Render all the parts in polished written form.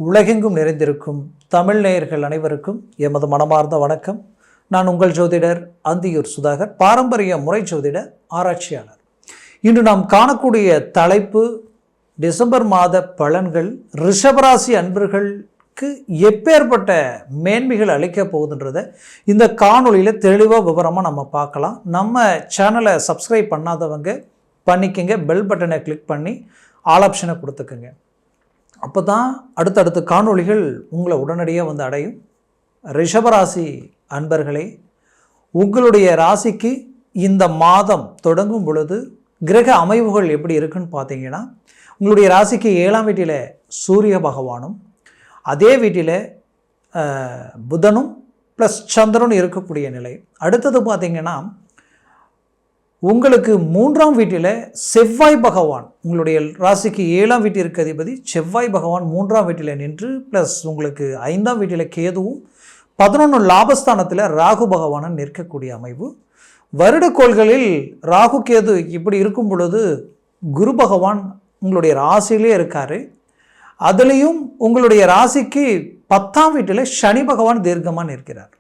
உலகெங்கும் நிறைந்திருக்கும் தமிழ் நேயர்கள் அனைவருக்கும் எமது மனமார்ந்த வணக்கம். நான் உங்கள் ஜோதிடர் அந்தியூர் சுதாகர், பாரம்பரிய முறை ஜோதிட ஆராய்ச்சியாளர். இன்று நாம் காணக்கூடிய தலைப்பு டிசம்பர் மாத பலன்கள். ரிஷபராசி அன்பர்களுக்கு எப்பேற்பட்ட மேன்மைகள் அளிக்க போகுதுன்றதை இந்த காணொலியில் தெளிவாக விவரமாக நம்ம பார்க்கலாம். நம்ம சேனலை சப்ஸ்கிரைப் பண்ணாதவங்க பண்ணிக்கங்க, பெல் பட்டனை கிளிக் பண்ணி ஆல் ஆப்ஷனை கொடுத்துக்குங்க. அப்போ தான் அடுத்தடுத்த காணொளிகள் உங்களை உடனடியாக வந்து அடையும். ரிஷபராசி அன்பர்களே, உங்களுடைய ராசிக்கு இந்த மாதம் தொடங்கும் பொழுது கிரக அமைவுகள் எப்படி இருக்குன்னு பார்த்தீங்கன்னா, உங்களுடைய ராசிக்கு 7ஆம் வீட்டில் சூரிய பகவானும், அதே வீட்டில் புதனும் ப்ளஸ் சந்திரனும் இருக்கக்கூடிய நிலை. அடுத்தது பார்த்திங்கன்னா, உங்களுக்கு 3ஆம் வீட்டில் செவ்வாய் பகவான், உங்களுடைய ராசிக்கு 7ஆம் வீட்டிற்கு அதிபதி செவ்வாய் பகவான் 3ஆம் வீட்டில் நின்று, ப்ளஸ் உங்களுக்கு 5ஆம் வீட்டில் கேதுவும் 11 லாபஸ்தானத்தில் ராகு பகவானும் நிற்கக்கூடிய அமைவு. வருடக்கோள்களில் ராகு கேது இப்படி இருக்கும் பொழுது குரு பகவான் உங்களுடைய ராசியிலே இருக்கார். அதுலேயும் உங்களுடைய ராசிக்கு 10ஆம் வீட்டில் சனி பகவான் தீர்க்கமாக நிற்கிறார்.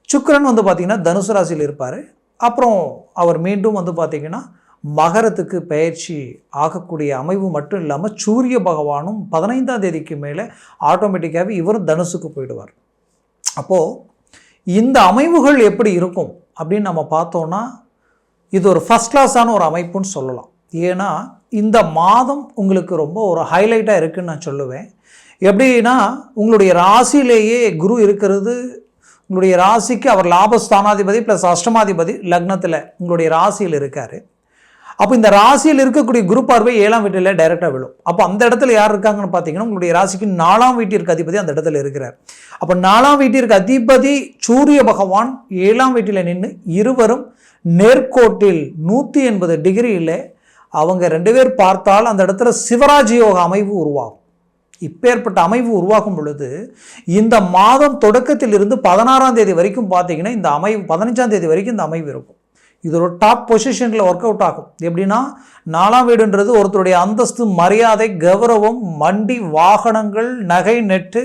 சுக்கிரன் வந்து பார்த்திங்கன்னா தனுசு ராசியில் இருப்பார். அப்புறம் அவர் மீண்டும் வந்து பார்த்திங்கன்னா மகரத்துக்கு பயிற்சி ஆகக்கூடிய அமைவு மட்டும் இல்லாமல் சூரிய பகவானும் 15ஆம் தேதிக்கு மேலே ஆட்டோமேட்டிக்காகவே இவரும் தனுசுக்கு போயிடுவார். அப்போது இந்த அமைவுகள் எப்படி இருக்கும் அப்படின்னு நம்ம பார்த்தோன்னா, இது ஒரு ஃபஸ்ட் கிளாஸான ஒரு அமைப்புன்னு சொல்லலாம். ஏன்னா இந்த மாதம் உங்களுக்கு ரொம்ப ஒரு ஹைலைட்டாக இருக்குதுன்னு நான் சொல்லுவேன். எப்படின்னா, உங்களுடைய ராசியிலேயே குரு இருக்கிறது, உங்களுடைய ராசிக்கு அவர் லாபஸ்தானாதிபதி ப்ளஸ் அஷ்டமாதிபதி லக்னத்தில் உங்களுடைய ராசியில் இருக்கார். அப்போ இந்த ராசியில் இருக்கக்கூடிய குரு பார்வை 7ஆம் வீட்டில் டைரெக்டாக விழும். அப்போ அந்த இடத்துல யார் இருக்காங்கன்னு பார்த்தீங்கன்னா, உங்களுடைய ராசிக்கு 4ஆம் வீட்டிற்கு அதிபதி அந்த இடத்துல இருக்கிறார். அப்போ 4ஆம் வீட்டிற்கு அதிபதி சூரிய பகவான் 7ஆம் வீட்டில் நின்று இருவரும் நேர்கோட்டில் 180 டிகிரியில் அவங்க 2 பேர் பார்த்தால் அந்த இடத்துல சிவராஜ் யோக அமைவு உருவாகும். இப்பேற்பட்ட அமைவு உருவாகும் பொழுது இந்த மாதம் தொடக்கத்தில் இருந்து 16ஆம் தேதி வரைக்கும் பார்த்தீங்கன்னா இந்த அமைவு 15ஆம் தேதி வரைக்கும் இந்த அமைவு இருக்கும். இது ஒரு டாப் பொசிஷனில் ஒர்க் அவுட் ஆகும். எப்படின்னா, 4ஆம் வீடுன்றது ஒருத்தருடைய அந்தஸ்து, மரியாதை, கௌரவம், வண்டி, வாகனங்கள், நகை, நெட்டு,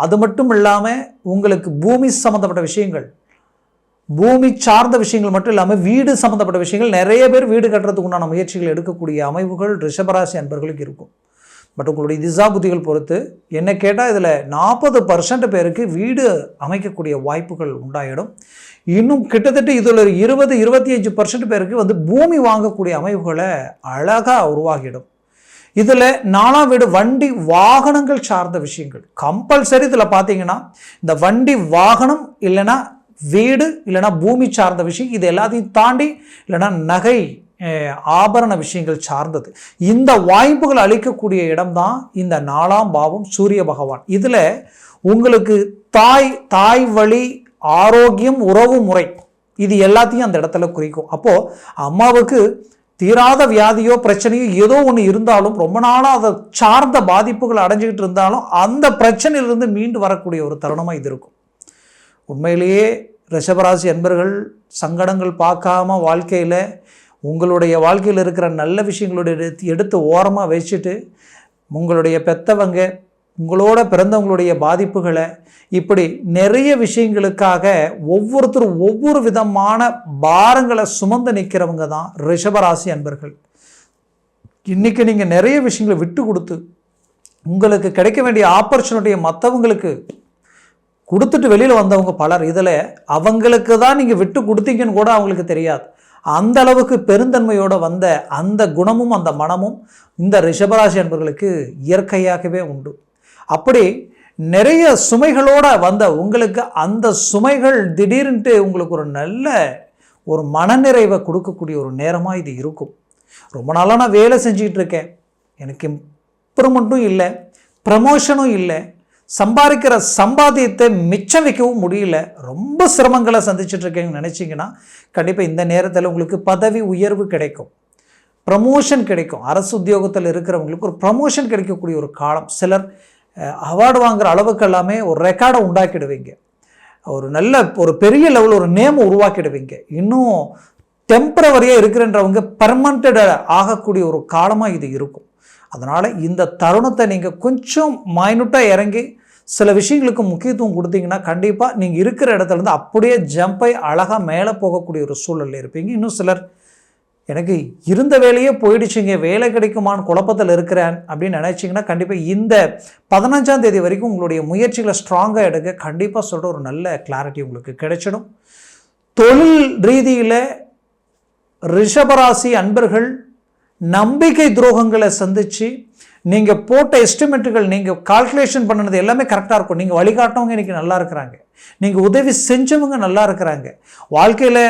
அது மட்டும் இல்லாமல் உங்களுக்கு பூமி சம்மந்தப்பட்ட விஷயங்கள், பூமி சார்ந்த விஷயங்கள் மட்டும் இல்லாமல் வீடு சம்மந்தப்பட்ட விஷயங்கள், நிறைய பேர் வீடு கட்டுறதுக்கு உண்டான முயற்சிகள் எடுக்கக்கூடிய அமைவுகள் ரிஷபராசி அன்பர்களுக்கு இருக்கும். பட் உங்களுடைய திசா புத்திகள் பொறுத்து என்ன கேட்டால் இதில் 40% பேருக்கு வீடு அமைக்கக்கூடிய வாய்ப்புகள் உண்டாயிடும். இன்னும் கிட்டத்தட்ட இதில் ஒரு 20-25% பேருக்கு வந்து பூமி வாங்கக்கூடிய அமைவுகளை அழகாக உருவாகிடும். இதில் 4ஆம் வீடு வண்டி வாகனங்கள் சார்ந்த விஷயங்கள் கம்பல்சரி. இதில் பார்த்தீங்கன்னா இந்த வண்டி வாகனம் இல்லைன்னா வீடு இல்லைனா பூமி சார்ந்த விஷயம், இது எல்லாத்தையும் தாண்டி இல்லைனா நகை ஆபரண விஷயங்கள் சார்ந்தது, இந்த வாய்ப்புகள் அளிக்கக்கூடிய இடம்தான் இந்த 4ஆம் பாவம் சூரிய பகவான். இதில் உங்களுக்கு தாய் வழி ஆரோக்கியம், உறவு முறை, இது எல்லாத்தையும் அந்த இடத்துல குறிக்கும். அப்போது அம்மாவுக்கு தீராத வியாதியோ பிரச்சனையோ ஏதோ ஒன்று இருந்தாலும், ரொம்ப நாளாக அதை சார்ந்த பாதிப்புகள் அடைஞ்சிக்கிட்டு இருந்தாலும் அந்த பிரச்சனையிலிருந்து மீண்டு வரக்கூடிய ஒரு தருணமாக இது இருக்கும். உண்மையிலேயே ரிஷபராசி அன்பர்கள் சங்கடங்கள் பார்க்காம வாழ்க்கையில் உங்களுடைய வாழ்க்கையில் இருக்கிற நல்ல விஷயங்களோட எடுத்து ஓரமாக வச்சுட்டு, உங்களுடைய பெற்றவங்க, உங்களோட பிறந்தவங்களுடைய பாதிப்புகளை, இப்படி நிறைய விஷயங்களுக்காக ஒவ்வொருத்தரும் ஒவ்வொரு விதமான பாரங்களை சுமந்து நிற்கிறவங்க தான் ரிஷபராசி அன்பர்கள். இன்றைக்கி நீங்கள் நிறைய விஷயங்களை விட்டு கொடுத்து உங்களுக்கு கிடைக்க வேண்டிய ஆப்பர்ச்சுனிட்டியை மற்றவங்களுக்கு கொடுத்துட்டு வெளியில் வந்தவங்க பலர். இதில் அவங்களுக்கு தான் நீங்கள் விட்டு கொடுத்தீங்கன்னு கூட அவங்களுக்கு தெரியாது. அந்த அளவுக்கு பெருந்தன்மையோடு வந்த அந்த குணமும் அந்த மனமும் இந்த ரிஷபராசி அன்பர்களுக்கு இயற்கையாகவே உண்டு. அப்படி நிறைய சுமைகளோடு வந்த உங்களுக்கு அந்த சுமைகள் திடீர்னுட்டு உங்களுக்கு ஒரு நல்ல ஒரு மனநிறைவை கொடுக்கக்கூடிய ஒரு நேரமாக இது இருக்கும். ரொம்ப நாளாக நான் வேலை செஞ்சுக்கிட்டு இருக்கேன், எனக்கு இம்ப்ரூவ்மெண்ட்டும் இல்லை, ப்ரமோஷனும் இல்லை, சம்பாதிக்கிற சம்பாத்தியத்தை மிச்சம் வைக்கவும் முடியல, ரொம்ப சிரமங்களை சந்திச்சுட்ருக்கேன்னு நினச்சிங்கன்னா கண்டிப்பாக இந்த நேரத்தில் உங்களுக்கு பதவி உயர்வு கிடைக்கும், ப்ரமோஷன் கிடைக்கும். அரசு உத்தியோகத்தில் இருக்கிறவங்களுக்கு ஒரு ப்ரமோஷன் கிடைக்கக்கூடிய ஒரு காலம். சிலர் அவார்டு வாங்குகிற அளவுக்கு எல்லாமே ஒரு ரெக்கார்டை உண்டாக்கிடுவீங்க, ஒரு பெரிய லெவலில் ஒரு நேம் உருவாக்கிடுவீங்க. இன்னும் டெம்பரவரியாக இருக்கிறன்றவங்க பர்மனெண்ட் ஆகக்கூடிய ஒரு காலமாக இது இருக்கும். அதனால் இந்த தருணத்தை நீங்கள் கொஞ்சம் மைனூட்டாக இறங்கி சில விஷயங்களுக்கு முக்கியத்துவம் கொடுத்தீங்கன்னா கண்டிப்பாக நீங்கள் இருக்கிற இடத்துலேருந்து அப்படியே ஜம்பை அழகாக மேலே போகக்கூடிய ஒரு சூழலில் இருப்பீங்க. இன்னும் சிலர் எனக்கு இருந்த வேலையே போயிடுச்சுங்க, வேலை கிடைக்குமான்னு குழப்பத்தில் இருக்கிறேன் அப்படின்னு நினச்சிங்கன்னா கண்டிப்பாக இந்த 15ஆம் தேதி வரைக்கும் உங்களுடைய முயற்சிகளை ஸ்ட்ராங்காக எடுக்க கண்டிப்பாக சொல்கிற ஒரு நல்ல கிளாரிட்டி உங்களுக்கு கிடைச்சிடும். தொழில் ரீதியில் ரிஷபராசி அன்பர்கள் நம்பிக்கை துரோகங்களை சந்தித்து நீங்கள் போட்ட எஸ்டிமேட்டுகள், நீங்கள் கால்குலேஷன் பண்ணினது எல்லாமே கரெக்டாக இருக்கும். நீங்கள் வழிகாட்டினவங்க இன்றைக்கி நல்லா இருக்கிறாங்க, நீங்கள் உதவி செஞ்சவங்க நல்லா இருக்கிறாங்க. வாழ்க்கையில்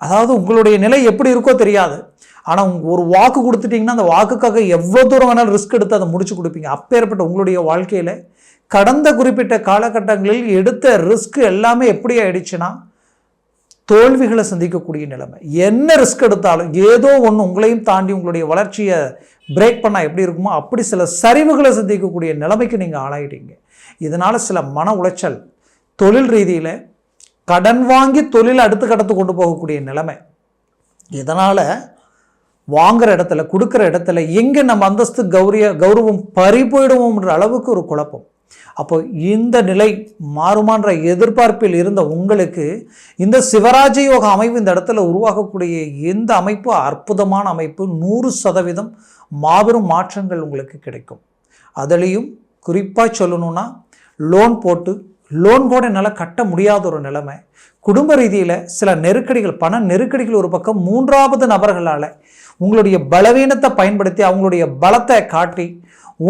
அதாவது உங்களுடைய நிலை எப்படி இருக்கோ தெரியாது, ஆனால் ஒரு வாக்கு கொடுத்துட்டிங்கன்னா அந்த வாக்குக்காக எவ்வளோ தூரம் வேணாலும் ரிஸ்க் எடுத்து அதை முடிச்சு கொடுப்பீங்க. அப்பேற்பட்ட உங்களுடைய வாழ்க்கையில் கடந்த குறிப்பிட்ட காலகட்டங்களில் எடுத்த ரிஸ்க் எல்லாமே எப்படி ஆயிடுச்சுன்னா தோல்விகளை சந்திக்கக்கூடிய நிலைமை. என்ன ரிஸ்க் எடுத்தாலும் ஏதோ ஒன்று உங்களையும் தாண்டி உங்களுடைய வளர்ச்சியை பிரேக் பண்ணால் எப்படி இருக்குமோ அப்படி சில சரிவுகளை சந்திக்கக்கூடிய நிலைமைக்கு நீங்கள் ஆளாயிட்டீங்க. இதனால் சில மன உளைச்சல், தொழில் ரீதியில் கடன் வாங்கி தொழிலை அடுத்த கடத்து கொண்டு போகக்கூடிய நிலைமை. இதனால் வாங்குகிற இடத்துல கொடுக்குற இடத்துல எங்கே நம்ம அந்தஸ்து கௌரவம் பறி போயிடுவோம்ன்ற அளவுக்கு ஒரு குழப்பம். அப்போ இந்த நிலை மாறுமான்ற எதிர்பார்ப்பில் இருந்த உங்களுக்கு இந்த சிவராஜ யோக அமைப்பு இந்த இடத்துல உருவாகக்கூடிய இந்த அமைப்பு அற்புதமான அமைப்பு. 100% மாபெரும் மாற்றங்கள் உங்களுக்கு கிடைக்கும். அதுலேயும் குறிப்பாக சொல்லணும்னா லோன் போட்டு லோன் கூட என்னால் கட்ட முடியாத ஒரு நிலைமை, குடும்ப ரீதியில் சில நெருக்கடிகள், பண நெருக்கடிகள் ஒரு பக்கம், 3வது நபர்களால் உங்களுடைய பலவீனத்தை பயன்படுத்தி அவங்களுடைய பலத்தை காட்டி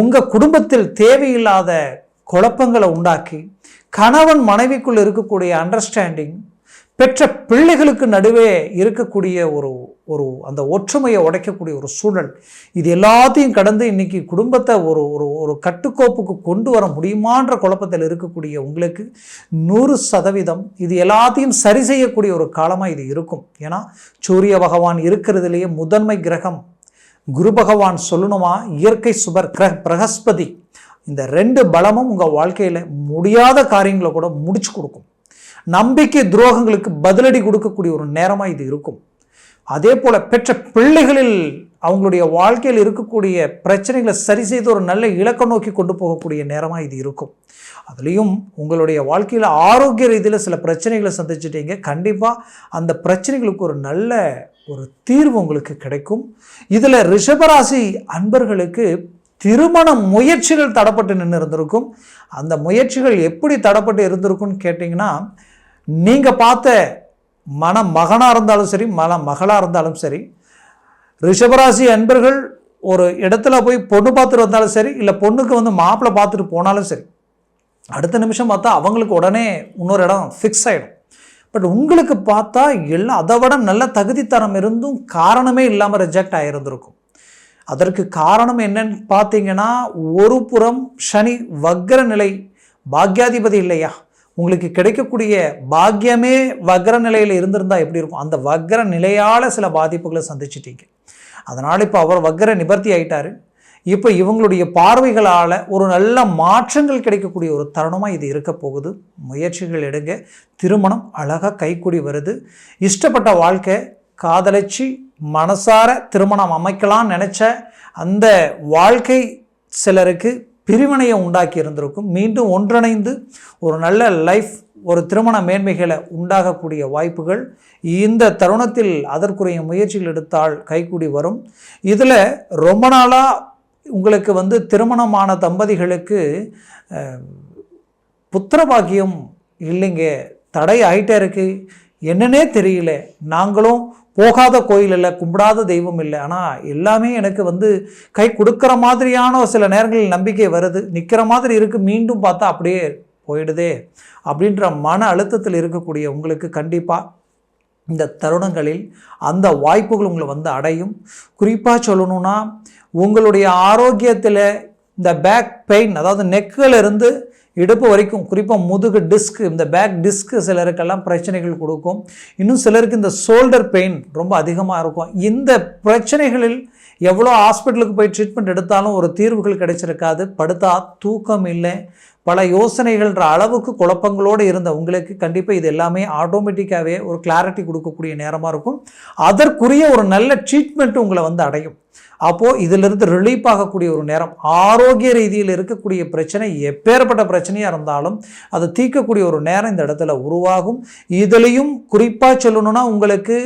உங்கள் குடும்பத்தில் தேவையில்லாத குழப்பங்களை உண்டாக்கி கணவன் மனைவிக்குள் இருக்கக்கூடிய அண்டர்ஸ்டாண்டிங், பெற்ற பிள்ளைகளுக்கு நடுவே இருக்கக்கூடிய ஒரு அந்த ஒற்றுமையை உடைக்கக்கூடிய ஒரு சூழல், இது எல்லாத்தையும் கடந்து இன்னைக்கு குடும்பத்தை ஒரு கட்டுக்கோப்புக்கு கொண்டு வர முடியுமான்ற குழப்பத்தில் இருக்கக்கூடிய உங்களுக்கு 100% இது எல்லாத்தையும் சரி செய்யக்கூடிய ஒரு காலமாக இது இருக்கும். ஏன்னா சூரிய பகவான் இருக்கிறதுலேயே முதன்மை கிரகம், குரு பகவான் சொல்லணுமா இயற்கை சுபர் பிரகஸ்பதி, இந்த 2 பலமும் உங்கள் வாழ்க்கையில் முடியாத காரியங்களை கூட முடிச்சு கொடுக்கும். நம்பிக்கை துரோகங்களுக்கு பதிலடி கொடுக்கக்கூடிய ஒரு நேரமாக இது இருக்கும். அதே போல் பெற்ற பிள்ளைகளில் அவங்களுடைய வாழ்க்கையில் இருக்கக்கூடிய பிரச்சனைகளை சரி செய்து ஒரு நல்ல இலக்கை நோக்கி கொண்டு போகக்கூடிய நேரமாக இது இருக்கும். அதுலேயும் உங்களுடைய வாழ்க்கையில் ஆரோக்கிய ரீதியில் சில பிரச்சனைகளை சந்திச்சிட்டீங்க, கண்டிப்பாக அந்த பிரச்சனைகளுக்கு ஒரு நல்ல ஒரு தீர்வு உங்களுக்கு கிடைக்கும். இதில் ரிஷபராசி அன்பர்களுக்கு திருமண முயற்சிகள் தடப்பட்டு நின்று இருந்திருக்கும். அந்த முயற்சிகள் எப்படி தடப்பட்டு இருந்திருக்குன்னு கேட்டிங்கன்னா, நீங்கள் பார்த்த மகனாக இருந்தாலும் சரி மகளாக இருந்தாலும் சரி, ரிஷபராசி அன்பர்கள் ஒரு இடத்துல போய் பொண்ணு பார்த்துட்டு வந்தாலும் சரி, இல்லை பொண்ணுக்கு மாப்பிள்ளை பார்த்துட்டு போனாலும் சரி, அடுத்த நிமிஷம் பார்த்தா அவங்களுக்கு உடனே இன்னொரு இடம் ஃபிக்ஸ் ஆகிடும். பட் உங்களுக்கு பார்த்தா எல்லாம் அதை விட நல்ல தகுதித்தரம் இருந்தும் காரணமே இல்லாமல் ரிஜெக்ட் ஆகியிருந்திருக்கும். அதற்கு காரணம் என்னன்னு பார்த்தீங்கன்னா, ஒரு புறம் சனி வக்ர நிலை, பாக்யாதிபதி இல்லையா, உங்களுக்கு கிடைக்கக்கூடிய பாக்கியமே வக்ர நிலையில் இருந்திருந்தால் எப்படி இருக்கும், அந்த வக்ர நிலையால் சில பாதிப்புகளை சந்திச்சிட்டீங்க. அதனால் இப்போ அவர் வக்ர நிவர்த்தி ஆகிட்டார். இப்போ இவங்களுடைய பார்வைகளால் ஒரு நல்ல மாற்றங்கள் கிடைக்கக்கூடிய ஒரு தருணமாக இது இருக்க போகுது. முயற்சிகள் எடுங்க, திருமணம் அழகாக கைக்கூடி வருது. இஷ்டப்பட்ட வாழ்க்கை காதலிச்சு மனசார திருமணம் அமைக்கலாம்னு நினச்ச அந்த வாழ்க்கை சிலருக்கு பிரிவினையை உண்டாக்கி இருந்திருக்கும். மீண்டும் ஒன்றிணைந்து ஒரு நல்ல லைஃப், ஒரு திருமண மேன்மைகளை உண்டாகக்கூடிய வாய்ப்புகள் இந்த தருணத்தில் அதற்குரிய முயற்சிகள் எடுத்தால் கைக்கூடி வரும். இதில் ரொம்ப நாளாக உங்களுக்கு திருமணமான தம்பதிகளுக்கு புத்திரபாக்கியம் இல்லைங்க, தடை ஆகிட்டே இருக்குது, என்னன்னே தெரியல, நாங்களும் போகாத கோயில் இல்லை, கும்பிடாத தெய்வம் இல்லை, ஆனால் எல்லாமே எனக்கு கை கொடுக்குற மாதிரியான சில நேரங்களில் நம்பிக்கை வருது, நிற்கிற மாதிரி இருக்குது, மீண்டும் பார்த்தா அப்படியே போயிடுதே அப்படின்ற மன அழுத்தத்தில் இருக்கக்கூடிய உங்களுக்கு கண்டிப்பாக இந்த தருணங்களில் அந்த வாய்ப்புகள் உங்களை அடையும். குறிப்பாக சொல்லணும்னா உங்களுடைய ஆரோக்கியத்தில் இந்த பேக் பெயின், அதாவது நெக்கில் இருந்து இடுப்பு வரைக்கும், குறிப்பாக முதுகு டிஸ்க், இந்த பேக் டிஸ்க்கு சிலருக்கெல்லாம் பிரச்சனைகள் கொடுக்கும். இன்னும் சிலருக்கு இந்த ஷோல்டர் பெயின் ரொம்ப அதிகமாக இருக்கும். இந்த பிரச்சனைகளில் எவ்வளோ ஹாஸ்பிட்டலுக்கு போய் ட்ரீட்மெண்ட் எடுத்தாலும் ஒரு தீர்வுகள் கிடைச்சிருக்காது. படுத்தா தூக்கம் இல்லை, பல யோசனைகள்ன்ற அளவுக்கு குழப்பங்களோடு இருந்த உங்களுக்கு கண்டிப்பாக இது எல்லாமே ஆட்டோமேட்டிக்காகவே ஒரு கிளாரிட்டி கொடுக்கக்கூடிய நேரமாக இருக்கும். அதற்குரிய ஒரு நல்ல ட்ரீட்மெண்ட் உங்களை வந்து அடையும். அப்போது இதிலிருந்து ரிலீஃப் ஆகக்கூடிய ஒரு நேரம். ஆரோக்கிய ரீதியில் இருக்கக்கூடிய பிரச்சனை எப்பேற்பட்ட பிரச்சனையாக இருந்தாலும் அதை தீர்க்கக்கூடிய ஒரு நேரம் இந்த இடத்துல உருவாகும். இதுலேயும் குறிப்பாக சொல்லணும்னா உங்களுக்கு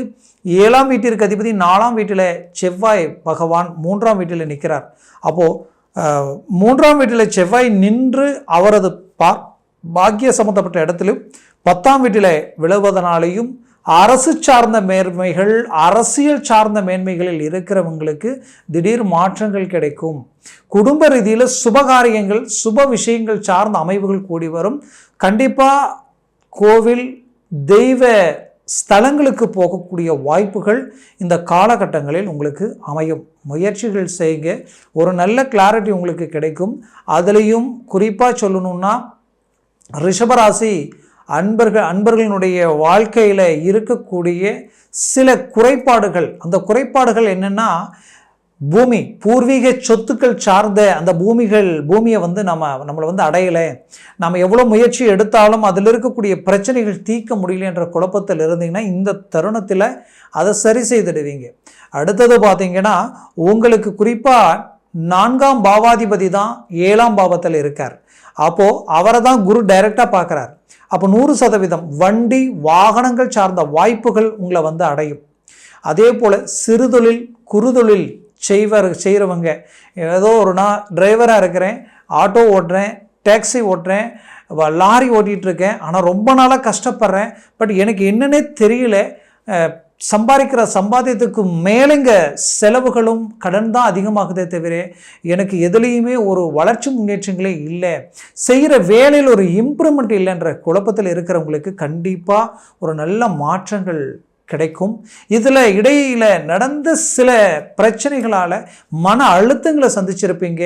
7ஆம் வீட்டிற்கு அதிபதி 4ஆம் வீட்டில் செவ்வாய் பகவான் 3ஆம் வீட்டில் நிற்கிறார். அப்போது 3ஆம் வீட்டில் செவ்வாய் நின்று அவரது பாக்கிய சம்பந்தப்பட்ட இடத்திலும் 10ஆம் வீட்டில் விழுவதனாலேயும் அரசு சார்ந்த மேன்மைகள், அரசியல் சார்ந்த மேன்மைகளில் இருக்கிறவங்களுக்கு திடீர் மாற்றங்கள் கிடைக்கும். குடும்ப ரீதியில் சுபகாரியங்கள், சுப விஷயங்கள் சார்ந்த அமைவுகள் கூடி வரும். கண்டிப்பாக கோவில், தெய்வ ஸ்தலங்களுக்கு போகக்கூடிய வாய்ப்புகள் இந்த காலகட்டங்களில் உங்களுக்கு அமையும். முயற்சிகள் செய்க, ஒரு நல்ல கிளாரிட்டி உங்களுக்கு கிடைக்கும். அதுலேயும் குறிப்பாக சொல்லணும்னா ரிஷபராசி அன்பர்களினுடைய வாழ்க்கையில் இருக்கக்கூடிய சில குறைபாடுகள், அந்த குறைபாடுகள் என்னென்னா பூமி, பூர்வீக சொத்துக்கள் சார்ந்த அந்த பூமியை வந்து நம்மளை வந்து அடையலை, நம்ம எவ்வளோ முயற்சி எடுத்தாலும் அதில் இருக்கக்கூடிய பிரச்சனைகள் தீர்க்க முடியலன்ற குழப்பத்தில் இருந்தீங்கன்னா இந்த தருணத்தில் அதை சரி செய்துடுவீங்க. அடுத்தது பார்த்தீங்கன்னா உங்களுக்கு குறிப்பாக 4ஆம் பாவாதிபதி தான் 7ஆம் பாவத்தில் இருக்கார். அப்போது அவரை தான் குரு டைரெக்டாக பார்க்குறார். அப்போ 100% வண்டி வாகனங்கள் சார்ந்த வாய்ப்புகள் உங்களை வந்து அடையும். அதே போல் சிறுதொழில், குறுதொழில் செய்கிறவங்க, ஏதோ ஒரு நான் டிரைவராக இருக்கிறேன், ஆட்டோ ஓட்டுறேன், டாக்ஸி ஓட்டுறேன், லாரி ஓட்டிகிட்ருக்கேன், ஆனால் ரொம்ப நாளாக கஷ்டப்படுறேன், பட் எனக்கு என்னன்னே தெரியல, சம்பாதிக்கிற சம்பாத்தியத்துக்கு மேலேங்க செலவுகளும் கடன் தான் அதிகமாகுதே தவிர எனக்கு எதுலேயுமே ஒரு வளர்ச்சி முன்னேற்றங்களே இல்லை, செய்கிற வேலையில் ஒரு இம்ப்ரூவ்மெண்ட் இல்லைன்ற குழப்பத்தில் இருக்கிறவங்களுக்கு கண்டிப்பாக ஒரு நல்ல மாற்றங்கள் கிடைக்கும். இதில் இடையில் நடந்த சில பிரச்சனைகளால் மன அழுத்தங்களை சந்திச்சிருப்பீங்க.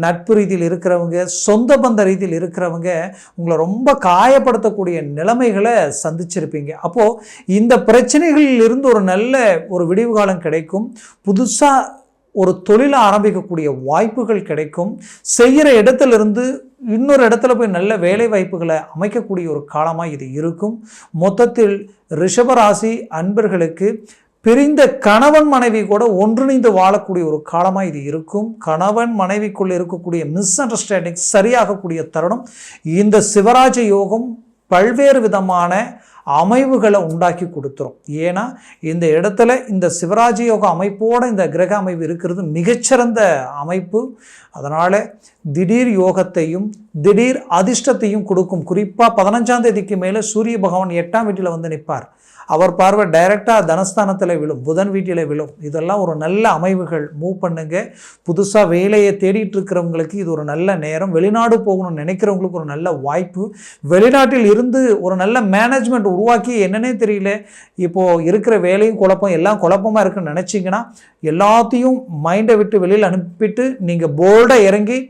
நட்பு ரீதியில் இருக்கிறவங்க, சொந்த பந்த ரீதியில் இருக்கிறவங்க உங்களை ரொம்ப காயப்படுத்தக்கூடிய நிலைமைகளை சந்திச்சிருப்பீங்க. அப்போது இந்த பிரச்சனைகளில் இருந்து ஒரு நல்ல ஒரு விடிவு காலம் கிடைக்கும். புதுசாக ஒரு தொழிலை ஆரம்பிக்கக்கூடிய வாய்ப்புகள் கிடைக்கும். செய்கிற இடத்துலேருந்து இன்னொரு இடத்துல போய் நல்ல வேலை வாய்ப்புகளை அமைக்கக்கூடிய ஒரு காலமாக இது இருக்கும். மொத்தத்தில் ரிஷபராசி அன்பர்களுக்கு பிரிந்த கணவன் மனைவி கூட ஒன்றிணைந்து வாழக்கூடிய ஒரு காலமாக இது இருக்கும். கணவன் மனைவிக்குள் இருக்கக்கூடிய மிஸ் அண்டர்ஸ்டாண்டிங் சரியாகக்கூடிய தருணம். இந்த சிவராஜ யோகம் பல்வேறு விதமான அமைவுகளை உண்டாக்கி கொடுத்துரும். ஏன்னா இந்த இடத்துல இந்த சிவராஜ யோக அமைப்போடு இந்த கிரக அமைப்பு இருக்கிறது மிகச்சிறந்த அமைப்பு. அதனால் திடீர் யோகத்தையும் திடீர் அதிர்ஷ்டத்தையும் கொடுக்கும். குறிப்பாக 15ஆம் தேதிக்கு மேலே சூரிய பகவான் 8ஆம் வீட்டில் வந்து நிற்பார். அவர் பார்வை டைரெக்டாக தனஸ்தானத்தில் விழும், புதன் வீட்டில் விழும். இதெல்லாம் ஒரு நல்ல அமைவுகள். மூவ் பண்ணுங்க. புதுசாக வேலையை தேடிட்டு இருக்கிறவங்களுக்கு இது ஒரு நல்ல நேரம். வெளிநாடு போகணும்னு நினைக்கிறவங்களுக்கு ஒரு நல்ல வாய்ப்பு. வெளிநாட்டில் இருந்து ஒரு நல்ல மேனேஜ்மெண்ட் உருவாக்கி என்னன்னே தெரியல, இப்போது இருக்கிற வேலையும் குழப்பம், எல்லாம் குழப்பமாக இருக்குன்னு நினச்சிங்கன்னா எல்லாத்தையும் மைண்டை விட்டு வெளியில் அனுப்பிட்டு நீங்கள் போல்டாக இறங்கி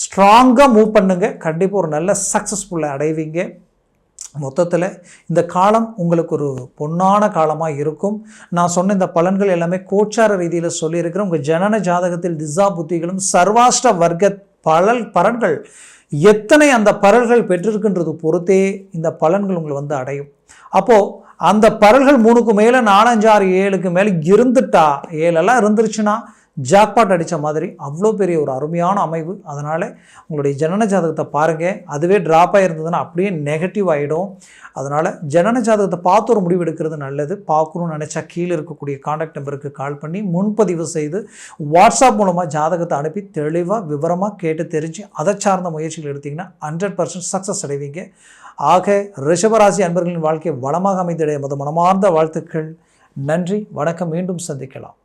ஸ்ட்ராங்காக மூவ் பண்ணுங்க. கண்டிப்பாக ஒரு நல்ல சக்ஸஸ்ஃபுல்லாக அடைவீங்க. மொத்தத்தில் இந்த காலம் உங்களுக்கு ஒரு பொன்னான காலமாக இருக்கும். நான் சொன்ன இந்த பலன்கள் எல்லாமே கோச்சார ரீதியில் சொல்லியிருக்கிறேன். உங்கள் ஜனன ஜாதகத்தில் திசா புத்திகளும் சர்வாஷ்ட வர்க்க பலன்கள் எத்தனை அந்த பலன்கள் பெற்றிருக்குன்றது பொறுத்தே இந்த பலன்கள் உங்களை வந்து அடையும். அப்போது அந்த பலன்கள் 3க்கு மேலே 4, 5, 6, 7க்கு மேலே இருந்துட்டா, 7 இருந்துருச்சுன்னா ஜாக்பாட் அடித்த மாதிரி அவ்வளோ பெரிய ஒரு அருமையான அமைவு. அதனால் உங்களுடைய ஜனன ஜாதகத்தை பாருங்கள். அதுவே ட்ராப் ஆகிருந்ததுன்னா அப்படியே நெகட்டிவ் ஆகிடும். அதனால் ஜனன ஜாதகத்தை பார்த்து ஒரு முடிவு எடுக்கிறது நல்லது. பார்க்கணும்னு நினச்சா கீழே இருக்கக்கூடிய காண்டாக்ட் நம்பருக்கு கால் பண்ணி முன்பதிவு செய்து வாட்ஸ்அப் மூலமாக ஜாதகத்தை அனுப்பி தெளிவாக விவரமாக கேட்டு தெரிஞ்சு அதை சார்ந்த முயற்சிகள் எடுத்திங்கன்னா 100% சக்ஸஸ் அடைவீங்க. ஆக ரிஷபராசி அன்பர்களின் வாழ்க்கை வளமாக அமைந்திடைய மனமார்ந்த வாழ்த்துக்கள். நன்றி, வணக்கம். மீண்டும் சந்திக்கலாம்.